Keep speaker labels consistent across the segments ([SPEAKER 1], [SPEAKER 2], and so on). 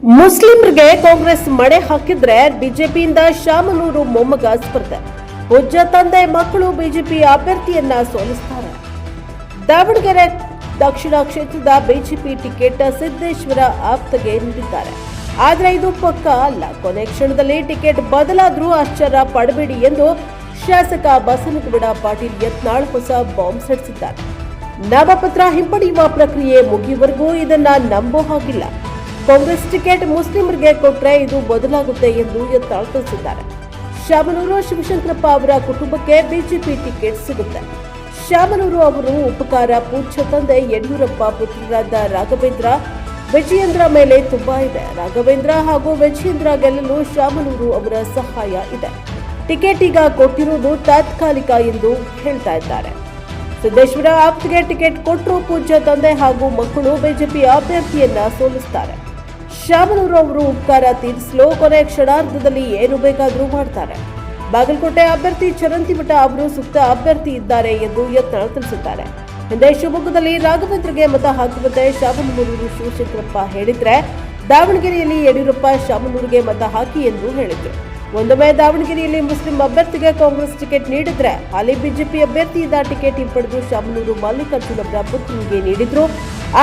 [SPEAKER 1] ಮುಸ್ಲಿಮರಿಗೆ ಕಾಂಗ್ರೆಸ್ ಮಣೆ ಹಾಕಿದ್ರೆ ಬಿಜೆಪಿಯಿಂದ ಶಾಮನೂರು ಮೊಮ್ಮಗ ಸ್ಪರ್ಧೆ. ಪೂಜ್ಯ ತಂದೆ ಮಕ್ಕಳು ಬಿಜೆಪಿ ಅಭ್ಯರ್ಥಿಯನ್ನ ಸೋಲಿಸುತ್ತಾರೆ. ದಾವಣಗೆರೆ ದಕ್ಷಿಣ ಕ್ಷೇತ್ರದ ಬಿಜೆಪಿ ಟಿಕೆಟ್ ಸಿದ್ದೇಶ್ವರ ಆಪ್ತಗೆ ನೀಡಿದ್ದಾರೆ. ಆದರೆ ಇದು ಪಕ್ಕ ಅಲ್ಲ. ಕೊನೆ ಕ್ಷಣದಲ್ಲಿ ಟಿಕೆಟ್ ಬದಲಾದರೂ ಆಶ್ಚರ್ಯ ಪಡಬೇಡಿ ಎಂದು ಶಾಸಕ ಬಸನಗೌಡ ಪಾಟೀಲ್ ಯತ್ನಾಳ್ ಹೊಸ ಬಾಂಬ್ ಸಿಡಿಸಿದ್ದಾರೆ. ನಾಮಪತ್ರ ಹಿಂಪಡೆಯುವ ಪ್ರಕ್ರಿಯೆ ಮುಗಿಯುವವರೆಗೂ ಇದನ್ನ ನಂಬೋ ಹಾಗಿಲ್ಲ. ಕಾಂಗ್ರೆಸ್ ಟಿಕೆಟ್ ಮುಸ್ಲಿಮರಿಗೆ ಕೊಟ್ಟರೆ ಇದು ಬದಲಾಗುತ್ತೆ ಎಂದು ಯತ್ನಾಳ್ ತಿಳಿಸಿದ್ದಾರೆ. ಶಾಮನೂರು ಶಿವಶಂಕರಪ್ಪ ಅವರ ಕುಟುಂಬಕ್ಕೆ ಬಿಜೆಪಿ ಟಿಕೆಟ್ ಸಿಗುತ್ತೆ. ಶಾಮನೂರು ಅವರು ಉಪಕಾರ ಪೂಜ್ಯ ತಂದೆ ಯಡಿಯೂರಪ್ಪ ಪುತ್ರರಾದ ರಾಘವೇಂದ್ರ ವಿಜಯೇಂದ್ರ ಮೇಲೆ ತುಂಬಾ ಇದೆ. ರಾಘವೇಂದ್ರ ಹಾಗೂ ವಿಜಯೇಂದ್ರ ಗೆಲ್ಲಲು ಶಾಮನೂರು ಅವರ ಸಹಾಯ ಇದೆ. ಟಿಕೆಟ್ ಈಗ ಕೊಟ್ಟಿರುವುದು ತಾತ್ಕಾಲಿಕ ಎಂದು ಹೇಳ್ತಾ ಇದ್ದಾರೆ. ಸಿದ್ದೇಶ್ವರ ಆಪ್ತಿಗೆ ಟಿಕೆಟ್ ಕೊಟ್ಟರು ಪೂಜ್ಯ ತಂದೆ ಹಾಗೂ ಮಕ್ಕಳು ಬಿಜೆಪಿ ಅಭ್ಯರ್ಥಿಯನ್ನ ಸೋಲಿಸುತ್ತಾರೆ. ಶಾಮನೂರು ಅವರು ಉಪಕಾರ ತೀರಿಸಲು ಕೊನೆ ಕ್ಷಣಾರ್ಧದಲ್ಲಿ ಏನು ಬೇಕಾದರೂ ಮಾಡ್ತಾರೆ. ಬಾಗಲಕೋಟೆ ಅಭ್ಯರ್ಥಿ ಚರಂತಿಮಠ ಅವರು ಸೂಕ್ತ ಅಭ್ಯರ್ಥಿ ಇದ್ದಾರೆ ಎಂದು ಯತ್ನಾಳ್ ತಿಳಿಸಿದ್ದಾರೆ. ಹಿಂದೆ ಶಿವಮೊಗ್ಗದಲ್ಲಿ ರಾಘವೇಂದ್ರಗೆ ಮತ ಹಾಕುವಂತೆ ಶಾಮನೂರು ಶಿವಶಂಕರಪ್ಪ ಹೇಳಿದ್ರೆ, ದಾವಣಗೆರೆಯಲ್ಲಿ ಯಡಿಯೂರಪ್ಪ ಶಾಮನೂರಿಗೆ ಮತ ಹಾಕಿ ಎಂದು ಹೇಳಿದ್ರು. ಒಂದೊಮ್ಮೆ ದಾವಣಗೆರೆಯಲ್ಲಿ ಮುಸ್ಲಿಂ ಅಭ್ಯರ್ಥಿಗೆ ಕಾಂಗ್ರೆಸ್ ಟಿಕೆಟ್ ನೀಡಿದ್ರೆ ಹಾಲಿ ಬಿಜೆಪಿ ಅಭ್ಯರ್ಥಿಯಿಂದ ಟಿಕೆಟ್ ಹಿಂಪಡೆದು ಶಾಮನೂರು ಮಲ್ಲಿಕಾರ್ಜುನ ಅವರ ಪುತ್ರನಿಗೆ ನೀಡಿದ್ರು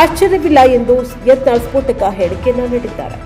[SPEAKER 1] ಆಶ್ಚರ್ಯವಿಲ್ಲ ಎಂದು ಯತ್ನಾಳ್ ಸ್ಫೋಟಕ ಹೇಳಿಕೆಯನ್ನ ನೀಡಿದ್ದಾರೆ.